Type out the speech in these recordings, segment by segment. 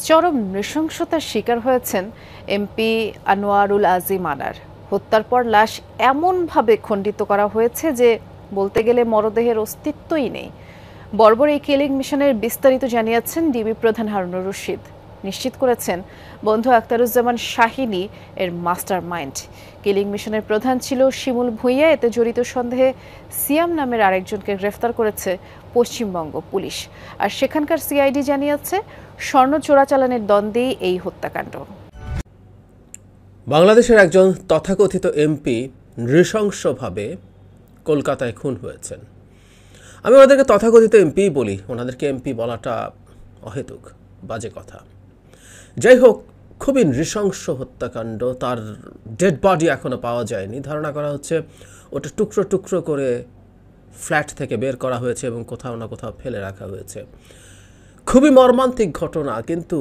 চরম নৃশংসতার শিকার হয়েছেন এমপি আনোয়ারুল আজিম আনার। হত্যার পর লাশ এমনভাবে খণ্ডিত করা হয়েছে যে বলতে গেলে মরদেহের অস্তিত্বই নেই। বর্বর এই কিলিং মিশনের বিস্তারিত জানিয়েছেন ডিবি প্রধান হারুনুর রশিদ। নিশ্চিত করেছেন বন্ধু আখতারুজ্জামান শাহিনী এর মাস্টার মাইন্ড। কিলিং মিশনের প্রধান ছিল শিমুল ভূঁইয়া। এতে জড়িত সন্দেহে সিয়াম নামের আরেকজনকে গ্রেফতার করেছে পশ্চিমবঙ্গ পুলিশ। আর সেখানকার সিআইডি জানিয়েছে স্বর্ণ চোরাচালানের দ্বন্দ্বেই এই হত্যাকাণ্ড। বাংলাদেশের একজন তথাকথিত এমপি নৃশংসভাবে কলকাতায় খুন হয়েছেন। আমি ওনাদেরকে তথাকথিত এমপি বলি, ওনাদেরকে এমপি বলাটা অহেতুক, বাজে কথা। যাই হোক, খুবই নৃশংস হত্যাকাণ্ড। তার ডেড বডি এখনও পাওয়া যায়নি। ধারণা করা হচ্ছে ওটা টুকরো টুকরো করে ফ্ল্যাট থেকে বের করা হয়েছে এবং কোথাও না কোথাও ফেলে রাখা হয়েছে। খুবই মর্মান্তিক ঘটনা। কিন্তু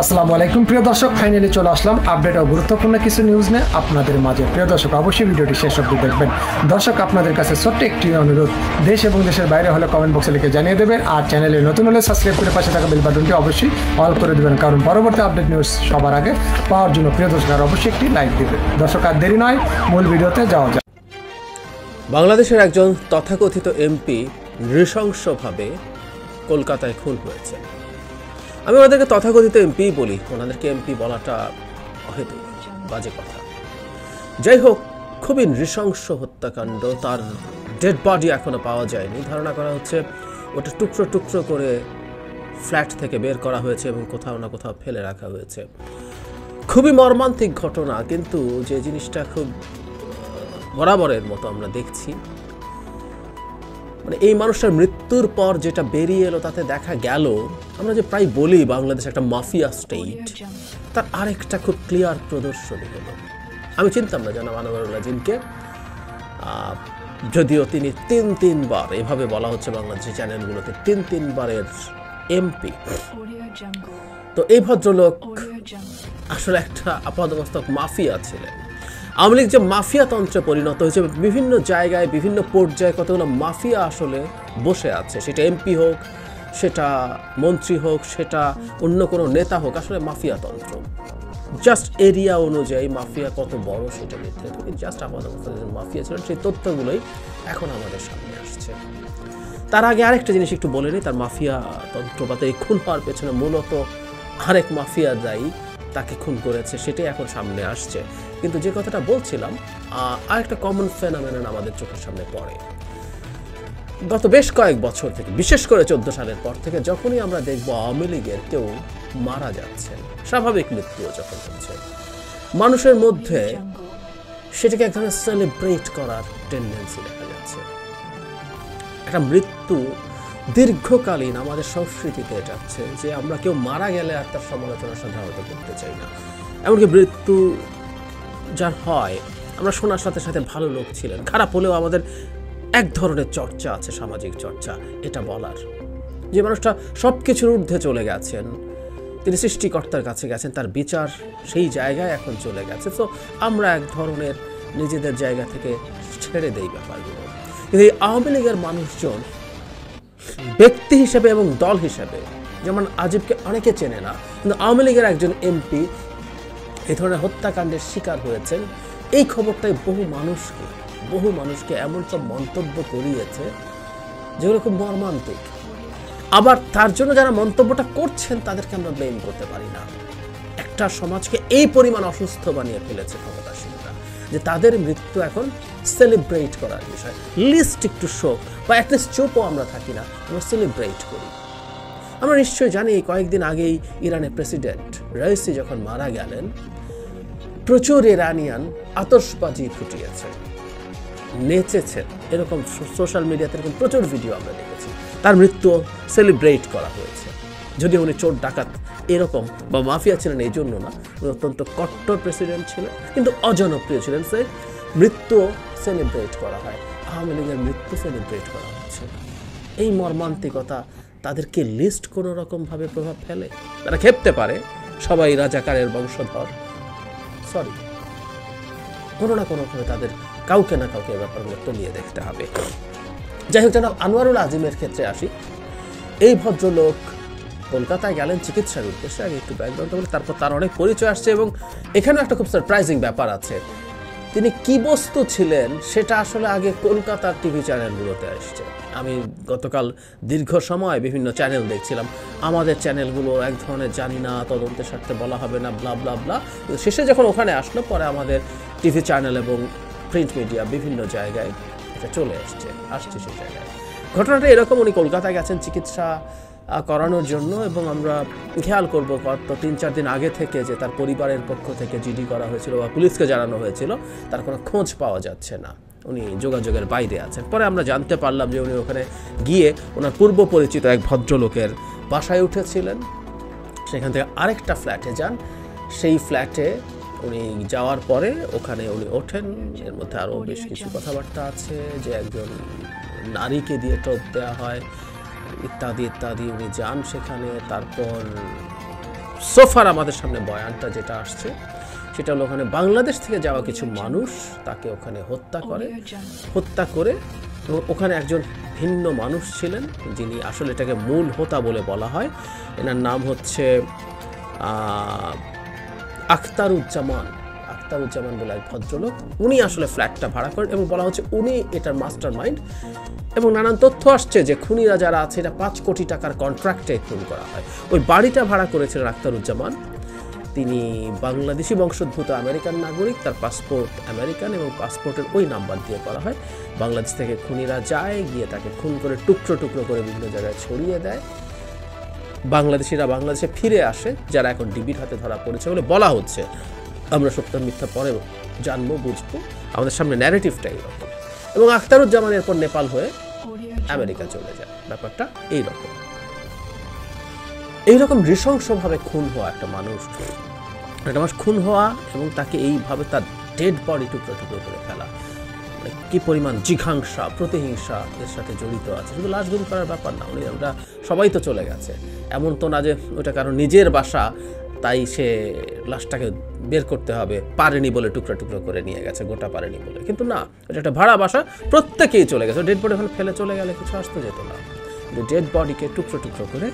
আসসালামু আলাইকুম প্রিয় দর্শক, ফাইনালি চলে আসলাম আপডেট ও গুরুত্বপূর্ণ কিছু নিউজ নিয়ে আপনাদের মাঝে। প্রিয় দর্শক, অবশ্যই ভিডিওটি শেষ অবধি দেখবেন। দর্শক, আপনাদের কাছে ছোট্ট একটি অনুরোধ, দেশ এবং দেশের বাইরে হলে কমেন্ট বক্সে লিখে জানিয়ে দেবেন। আর চ্যানেলে নতুন হলে সাবস্ক্রাইব করে পাশে থাকা বেল বাটনটি অবশ্যই অল করে দেবেন, কারণ পরবর্তী আপডেট নিউজ সবার আগে পাওয়ার জন্য প্রিয় দর্শক আর অবশ্যই একটি লাইক দেবেন। দর্শক, আর দেরি নয়, মূল ভিডিওতে যাওয়া যাক। বাংলাদেশের একজন তথাকথিত এমপি নৃশংসভাবে কলকাতায় খুন হয়েছে। আমি ওনাদেরকে তথাকথিত এমপি বলি, ওনাদেরকে এমপি বলাটা অহেতুক, বাজে কথা। যাই হোক, খুবই নৃশংস হত্যাকাণ্ড। তার ডেড বডি এখনও পাওয়া যায়নি। ধারণা করা হচ্ছে ওটা টুকরো টুকরো করে ফ্ল্যাট থেকে বের করা হয়েছে এবং কোথাও না কোথাও ফেলে রাখা হয়েছে। খুবই মর্মান্তিক ঘটনা। কিন্তু যে জিনিসটা খুব বরাবরের মতো আমরা দেখছি, মানে এই মানুষটার মৃত্যুর পর যেটা বেরিয়ে এলো তাতে দেখা গেল, আমরা যে প্রায় বলি বাংলাদেশ একটা মাফিয়া স্টেট, তার আরেকটা খুব ক্লিয়ার প্রদর্শনী হলো। আমি চিনতাম না জানাব আনোয়ারুল আজিমকে, যদিও তিনি তিনবার এভাবে বলা হচ্ছে বাংলাদেশের চ্যানেলগুলোতে, তিনবারের এমপি। তো এই ভদ্রলোক আসলে একটা আপাদমস্তক মাফিয়া ছিলেন। আওয়ামী লীগ যে মাফিয়া তন্ত্রে পরিণত হয়েছে, বিভিন্ন জায়গায় বিভিন্ন পর্যায়ে কতগুলো মাফিয়া আসলে বসে আছে, সেটা এমপি হোক, সেটা মন্ত্রী হোক, সেটা অন্য কোনো নেতা হোক, আসলে মাফিয়া তন্ত্র। জাস্ট এরিয়া অনুযায়ী মাফিয়া কত বড় সেটা নির্ধারিত। জাস্ট আমাদের মাফিয়া ছিলেন, সেই তথ্যগুলোই এখন আমাদের সামনে আসছে। তার আগে আরেকটা জিনিস একটু বলে নিই, তার মাফিয়া তন্ত্র বা এই খুন হওয়ার পেছনে মূলত আরেক মাফিয়া দায়ী, তাকে খুন করেছে, সেটাই এখন সামনে আসছে। কিন্তু যে কথাটা বলছিলাম, আরেকটা কমন ফেনোমেনন আমাদের চোখের সামনে পড়ে। গত বেশ কয়েক বছর থেকে, বিশেষ করে 14 সালের পর থেকে, যখনই আমরা দেখব আওয়ামী লীগের কেউ মারা যাচ্ছে, স্বাভাবিক মৃত্যু যখন হচ্ছে, মানুষের মধ্যে সেটাকে এক ধরনের সেলিব্রেট করার টেন্ডেন্সি দেখা যাচ্ছে। একটা মৃত্যু দীর্ঘকালীন আমাদের সংস্কৃতিতে যাচ্ছে যে আমরা কেউ মারা গেলে আর তার সমালোচনা সাধারণত করতে চাই না। এমনকি মৃত্যু যার হয়, আমরা শোনার সাথে সাথে ভালো লোক ছিলেন, খারাপ হলেও আমাদের এক ধরনের চর্চা আছে, সামাজিক চর্চা, এটা বলার যে মানুষটা সব কিছুর ঊর্ধ্বে চলে গেছেন, তিনি সৃষ্টিকর্তার কাছে গেছেন, তার বিচার সেই জায়গায় এখন চলে গেছে। তো আমরা এক ধরনের নিজেদের জায়গা থেকে ছেড়ে দেই ব্যাপারগুলো। কিন্তু এই আওয়ামী লীগের মানুষজন ব্যক্তি হিসেবে এবং দল হিসেবে, যেমন আজিবকে অনেকে চেনে না, কিন্তু আওয়ামী লীগের একজন এমপি এই ধরনের হত্যাকাণ্ডের শিকার হয়েছেন, এই খবরটাই বহু মানুষকে এমন সব মন্তব্য করিয়েছে যেগুলো খুব মর্মান্তিক। আবার তার জন্য যারা মন্তব্যটা করছেন তাদেরকে আমরা ব্লেম করতে পারি না। একটা সমাজকে এই পরিমাণ অসুস্থ বানিয়ে ফেলেছে ক্ষমতাসীনরা যে তাদের মৃত্যু এখন সেলিব্রেট করার বিষয়। লিস্ট একটু শোক বা অ্যাটলিস্ট চুপও আমরা থাকি না, আমরা সেলিব্রেট করি। আমরা নিশ্চয়ই জানি কয়েকদিন আগেই ইরানের প্রেসিডেন্ট রাইসি যখন মারা গেলেন, প্রচুর ইরানিয়ান আতশবাজি ফুটিয়েছে, নেচেছেন, এরকম সোশ্যাল মিডিয়াতে এরকম প্রচুর ভিডিও আমরা দেখেছি। তার মৃত্যু সেলিব্রেট করা হয়েছে, যদিও উনি চোর ডাকাত এরকম বা মাফিয়া ছিলেন এই জন্য না, উনি অত্যন্ত কট্টর প্রেসিডেন্ট ছিলেন, কিন্তু অজনপ্রিয় ছিলেন। সে মৃত্যু সেলিব্রেট করা হয়, আওয়ামী লীগের মৃত্যু সেলিব্রেট করা হচ্ছে। এই মর্মান্তিকতা তাদেরকে লিস্ট কোনো রকমভাবে প্রভাব ফেলে? তারা খেপতে পারে, সবাই রাজাকারের বংশধর, সরি, কোনো না কোনোভাবে তাদের কাউকে না কাউকে ব্যাপারগুলো তলিয়ে দেখতে হবে। যাই হোক, জনাব আনোয়ারুল আজিমের ক্ষেত্রে আসি। এই ভদ্রলোক কলকাতায় গেলেন চিকিৎসার উদ্দেশ্যে। আগে একটু ব্যাকগ্রাউন্ডটা বলে তারপর তার অনেক পরিচয় আসছে, এবং এখানেও একটা খুব সারপ্রাইজিং ব্যাপার আছে। তিনি কি বস্তু ছিলেন সেটা আসলে আগে কলকাতার টিভি চ্যানেলগুলোতে আসছে। আমি গতকাল দীর্ঘ সময় বিভিন্ন চ্যানেল দেখছিলাম, আমাদের চ্যানেলগুলো এক ধরনের জানি না, তদন্তের স্বার্থে বলা হবে না, ব্লা ব্লা ব্লা। শেষে যখন ওখানে আসলো, পরে আমাদের টিভি চ্যানেল এবং প্রিন্ট মিডিয়া বিভিন্ন জায়গায় এটা চলে আসছে সেই জায়গায়। ঘটনাটা এরকম, উনি কলকাতায় গেছেন চিকিৎসা করানোর জন্য, এবং আমরা খেয়াল করবো গত 3-4 দিন আগে থেকে যে তার পরিবারের পক্ষ থেকে জিডি করা হয়েছিল বা পুলিশকে জানানো হয়েছিল, তার কোনো খোঁজ পাওয়া যাচ্ছে না, উনি যোগাযোগের বাইরে আছেন। পরে আমরা জানতে পারলাম যে উনি ওখানে গিয়ে ওনার পূর্ব পরিচিত এক ভদ্রলোকের বাসায় উঠেছিলেন, সেখান থেকে আরেকটা ফ্ল্যাটে যান। সেই ফ্ল্যাটে উনি যাওয়ার পরে ওখানে উনি ওঠেন, এর মধ্যে আরও বেশ কিছু কথাবার্তা আছে যে একজন নারীকে দিয়ে টোপ দেওয়া হয় ইত্যাদি ইত্যাদি। উনি যান সেখানে, তারপর সোফার আমাদের সামনে বয়ানটা যেটা আসছে সেটা হলো ওখানে বাংলাদেশ থেকে যাওয়া কিছু মানুষ তাকে ওখানে হত্যা করে ওখানে একজন ভিন্ন মানুষ ছিলেন, যিনি আসলে এটাকে মূল হোতা বলে বলা হয়। এনার নাম হচ্ছে আখতারুজ্জামান বলে এক ভদ্রলোক। উনি আসলে ফ্ল্যাটটা ভাড়া করেন এবং বলা হচ্ছে উনি এটার মাস্টার মাইন্ড, এবং নানান তথ্য আসছে যে খুনিরা যারা আছে এটা 5 কোটি টাকার কন্ট্রাক্টে খুন করা হয়। ওই বাড়িটা ভাড়া করেছিলেন আখতারুজ্জামান। তিনি বাংলাদেশি বংশোদ্ভূত আমেরিকান নাগরিক, তার পাসপোর্ট আমেরিকান এবং পাসপোর্টের ওই নাম্বার দিয়ে করা হয়। বাংলাদেশ থেকে খুনিরা যায়, গিয়ে তাকে খুন করে টুকরো টুকরো করে বিভিন্ন জায়গায় ছড়িয়ে দেয়। বাংলাদেশিরা বাংলাদেশে ফিরে আসে, যারা এখন ডিবির হাতে ধরা পড়েছে বলে বলা হচ্ছে। আমরা সত্য মিথ্যা পরে জানবো, বুঝবো, আমাদের সামনে ন্যারেটিভটা এইরকম। এবং আখতারুজ্জামান এরপর নেপাল হয়ে আমেরিকা চলে যায়। ব্যাপারটা এইরকম নৃশংসভাবে খুন হওয়া একটা মানুষ খুন হওয়া এবং তাকে এইভাবে তার ডেড বডি টুকরো টুকরো করে ফেলা, মানে কি পরিমাণ জিঘাংসা, প্রতিহিংসা এর সাথে জড়িত আছে। শুধু লাশ গুম করার ব্যাপার না, আমরা সবাই তো চলে গেছে, এমন তো না যে ওটা কারো নিজের বাসা তাই সে লাশটাকে বের করতে হবে, পারেনি বলে টুকরো টুকরো করে নিয়ে গেছে, গোটা পারেনি বলে। কিন্তু না, এটা একটা ভাড়া বাসা, প্রত্যেকেই চলে গেছে। ডেড বডি ওখানে ফেলে চলে গেলে কিছু আসতে যেত না, কিন্তু ডেড বডিকে টুকরো টুকরো করে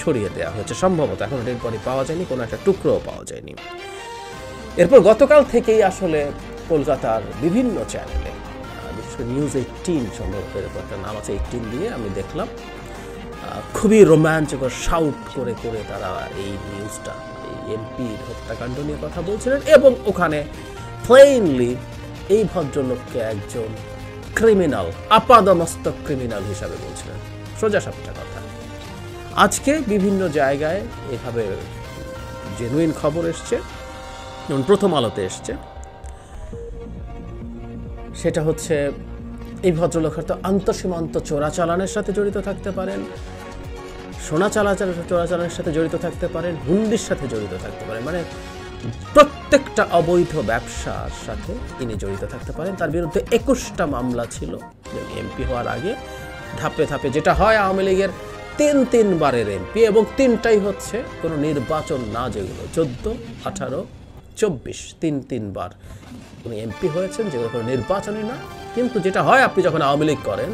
ছড়িয়ে দেওয়া হয়েছে। সম্ভবত এখন ডেড বডি পাওয়া যায়নি, কোনো একটা টুকরোও পাওয়া যায়নি। এরপর গতকাল থেকেই আসলে কলকাতার বিভিন্ন চ্যানেলে, বিশেষ করে নিউজ 18 সম্ভবত এরকম একটা নাম আছে, 18 দিয়ে আমি দেখলাম, খুবই রোমাঞ্চকর শাউট করে করে তারা এই নিউজটা, এই এমপির হত্যাকাণ্ড নিয়ে কথা বলছিলেন, এবং ওখানে প্লেইনলি এই ভদ্রলোককে একজন ক্রিমিনাল, আপাদমস্তক ক্রিমিনাল হিসাবে বলছিলেন। সোজা সাপটা কথা। আজকে বিভিন্ন জায়গায় এভাবে জেনুইন খবর এসছে, যেমন প্রথম আলোতে এসছে, সেটা হচ্ছে এই ভদ্রলোক হয়তো আন্তঃসীমান্ত চোরাচালানের সাথে জড়িত থাকতে পারেন, সোনা চোরাচালানের সাথে জড়িত থাকতে পারেন, হুন্ডির সাথে জড়িত থাকতে পারেন, মানে প্রত্যেকটা অবৈধ ব্যবসার সাথে তিনি জড়িত থাকতে পারেন। তার বিরুদ্ধে 21টা মামলা ছিল এমপি হওয়ার আগে, ধাপে ধাপে, যেটা হয় আওয়ামী লীগের 3 বারের এমপি, এবং 3টাই হচ্ছে কোনো নির্বাচন না, যেগুলো 14, 18, 24 3 বার উনি এমপি হয়েছেন, যেগুলো কোনো নির্বাচনই না। কিন্তু যেটা হয়, আপনি যখন আওয়ামী লীগ করেন,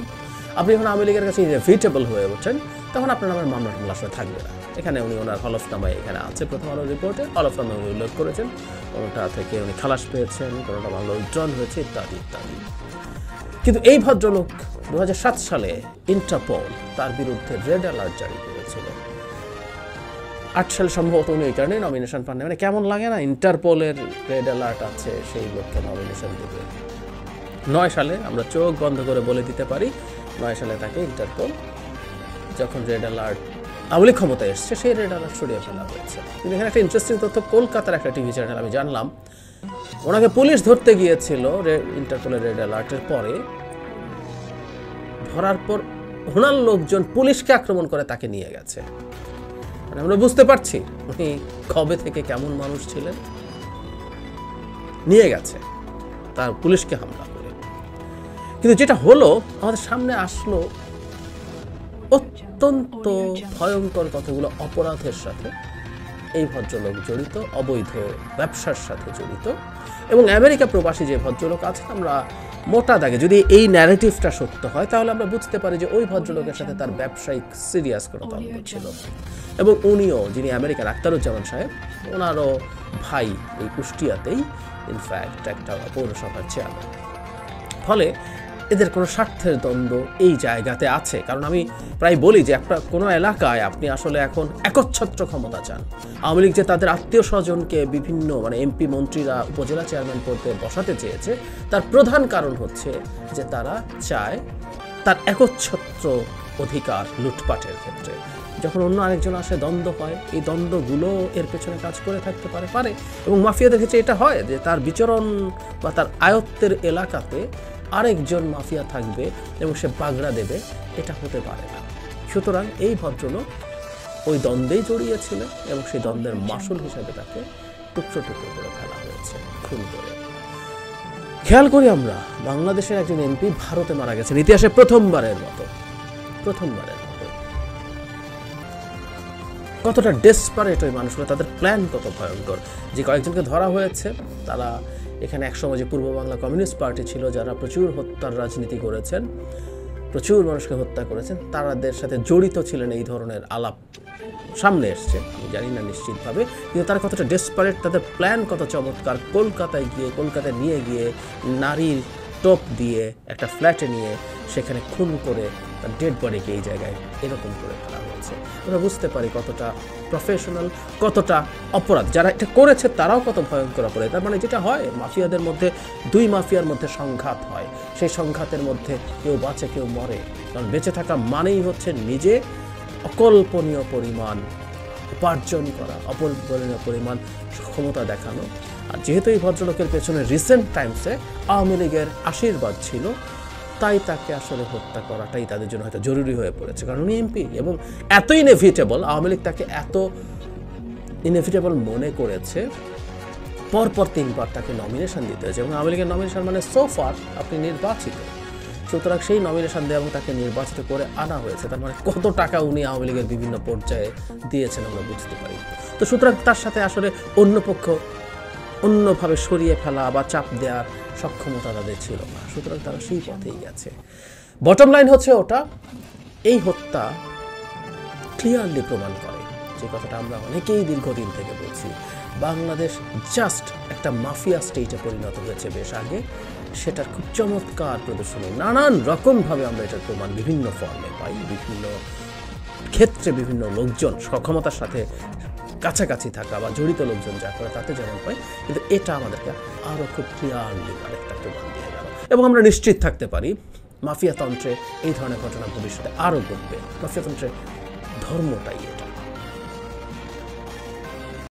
আপনি যখন আওয়ামী লীগের কাছে ইনএভিটেবল হয়ে ওঠেন, তখন আপনার নামের মামলা আসলে থাকবে না। এখানে উনি ওনার হলফনামায় এখানে আছে, প্রথম আলো রিপোর্টে হলফনামায় উনি উল্লেখ করেছেন, কোনোটা থেকে উনি খালাস পেয়েছেন, কোনোটা মামলা উইথড্রন হয়েছে, ইত্যাদি ইত্যাদি। কিন্তু এই ভদ্রলোক 2007 সালে ইন্টারপোল তার বিরুদ্ধে রেড অ্যালার্ট জারি করেছিল। 8 সালে সম্ভবত উনি এই কারণে নমিনেশন পান না। মানে কেমন লাগে না, ইন্টারপোলের রেড অ্যালার্ট আছে, সেই লোককে নমিনেশন দেবে। 9 সালে আমরা চোখ বন্ধ করে বলে দিতে পারি, 9 সালে তাকে ইন্টারপোল, যখন রেড অ্যালার্ট আওয়ামী লীগ ক্ষমতায় এসছে, সেই রেড অ্যালার্ট সরিয়ে ফেলা হয়েছে। কিন্তু এখানে একটা ইন্টারেস্টিং তথ্য, কলকাতার একটা টিভি চ্যানেল আমি জানলাম, ওনাকে পুলিশ ধরতে গিয়েছিল ইন্টারপোলের রেড অ্যালার্টের পরে, ধরার পর ওনার লোকজন পুলিশকে আক্রমণ করে তাকে নিয়ে গেছে। মানে আমরা বুঝতে পারছি উনি কবে থেকে কেমন মানুষ ছিলেন, নিয়ে গেছে তার পুলিশকে হামলা করে। কিন্তু যেটা হলো, আমাদের সামনে আসলো অত্যন্ত ভয়ঙ্কর কতগুলো অপরাধের সাথে এই ভদ্রলোক জড়িত, অবৈধ ব্যবসার সাথে জড়িত। এবং আমেরিকা প্রবাসী যে ভদ্রলোক আছেন, আমরা মোটা দাগে যদি এই ন্যারেটিভটা সত্য হয় তাহলে আমরা বুঝতে পারি যে ওই ভদ্রলোকের সাথে তার ব্যবসায়িক সিরিয়াস কোনো দ্বন্দ্ব ছিল এবং উনিও যিনি আমেরিকার আখতারুজ্জামান সাহেব ওনারও ভাই এই কুষ্টিয়াতেই ইনফ্যাক্ট একটা পৌরসভার চেয়ারম্যান। ফলে এদের কোনো স্বার্থের দ্বন্দ্ব এই জায়গাতে আছে। কারণ আমি প্রায় বলি যে একটা কোনো এলাকায় আপনি আসলে এখন একচ্ছত্র ক্ষমতা চান। আওয়ামী লীগ যে তাদের আত্মীয় স্বজনকে বিভিন্ন এমপি মন্ত্রীরা উপজেলা চেয়ারম্যান পদে বসাতে চেয়েছে তার প্রধান কারণ হচ্ছে যে তারা চায় তার একচ্ছত্র অধিকার লুটপাটের ক্ষেত্রে। যখন অন্য আরেকজন আসে দ্বন্দ্ব হয়, এই দ্বন্দ্বগুলো এর পেছনে কাজ করে থাকতে পারে এবং মাফিয়াদের ক্ষেত্রে এটা হয় যে তার বিচরণ বা তার আয়ত্তের এলাকাতে আরেকজন মাফিয়া থাকবে এবং সে বাগড়া দেবে, এটা হতে পারে না। সুতরাং এই ভদ্রলোক ওই দ্বন্দ্বেই জড়িয়েছিলেন এবং সেই দ্বন্দ্বের মাসুল হিসাবে তাকে টুকরো টুকরো করে ফেলা হয়েছে, খুন করে। খেয়াল করি আমরা বাংলাদেশের একজন এমপি ভারতে মারা গেছেন ইতিহাসে প্রথমবারের মতো। কতটা ডেসপারেট ওই মানুষগুলো, তাদের প্ল্যান কত ভয়ঙ্কর। যে কয়েকজনকে ধরা হয়েছে তারা এখানে একসময় যে পূর্ব বাংলা কমিউনিস্ট পার্টি ছিল যারা প্রচুর হত্যার রাজনীতি করেছেন, প্রচুর মানুষকে হত্যা করেছেন, তাদের সাথে জড়িত ছিলেন এই ধরনের আলাপ সামনে এসছে। আমি জানি না নিশ্চিতভাবে, কিন্তু তারা কতটা ডেসপারেট, তাদের প্ল্যান কত চমৎকার। কলকাতায় নিয়ে গিয়ে নারীর টোপ দিয়ে একটা ফ্ল্যাটে নিয়ে সেখানে খুন করে তার ডেড বডিকে এই জায়গায় এরকম করে ফেলা হয়েছে। আমরা বুঝতে পারি কতটা প্রফেশনাল, কতটা অপরাধ। যারা এটা করেছে তারাও কত ভয়ঙ্কর অপরাধ। তার মানে যেটা হয় মাফিয়াদের মধ্যে, দুই মাফিয়ার মধ্যে সংঘাত হয়, সেই সংঘাতের মধ্যে কেউ বাঁচে কেউ মরে। কারণ বেঁচে থাকা মানেই হচ্ছে নিজে অকল্পনীয় পরিমাণ উপার্জন করা, অকল্পনীয় পরিমাণ ক্ষমতা দেখানো। আর যেহেতু এই ভদ্রলোকের পেছনে রিসেন্ট টাইমসে আওয়ামী লীগের আশীর্বাদ ছিল, তাই তাকে আসলে হত্যা করাটাই তাদের জন্য হয়তো জরুরি হয়ে পড়েছে। কারণ উনি এমপি এবং এত ইনএভিটেবল, আওয়ামী লীগ তাকে এত ইনএভিটেবল মনে করেছে, পরপর 3 বার তাকে নমিনেশন দিতে হয়েছে। এবং আওয়ামী লীগের নমিনেশন মানে সোফার আপনি নির্বাচিত, সুতরাং সেই নমিনেশন দেওয়া এবং তাকে নির্বাচিত করে আনা হয়েছে। তার মানে কত টাকা উনি আওয়ামী লীগের বিভিন্ন পর্যায়ে দিয়েছেন আমরা বুঝতে পারি। তো সুতরাং তার সাথে আসলে অন্য পক্ষ অন্যভাবে সরিয়ে ফেলা বা চাপ দেওয়ার সক্ষমতা তাদের ছিল না, সুতরাং তারা সেই পথেই গেছে। বটম লাইন হচ্ছে ওটা, এই হত্যা ক্লিয়ারলি প্রমাণ করে যে কথাটা আমরা অনেকেই দীর্ঘদিন থেকে বলছি, বাংলাদেশ জাস্ট একটা মাফিয়া স্টেটে পরিণত হয়েছে বেশ আগে। সেটার খুব চমৎকার প্রদর্শনী, নানান রকমভাবে আমরা এটার প্রমাণ বিভিন্ন ফর্মে পাই, বিভিন্ন ক্ষেত্রে বিভিন্ন লোকজন সক্ষমতার সাথে কাছাকাছি থাকা বা জড়িত লোকজন যা করে তাতে যেমন পাই, কিন্তু এটা আমাদেরকে আরও খুব ক্লিয়ারলি আরেকটা প্রমাণ দিয়ে গেল। এবং আমরা নিশ্চিত থাকতে পারি মাফিয়াতন্ত্রে এই ধরনের ঘটনা ভবিষ্যতে আরও ঘটবে। মাফিয়াতন্ত্রে ধর্মটাই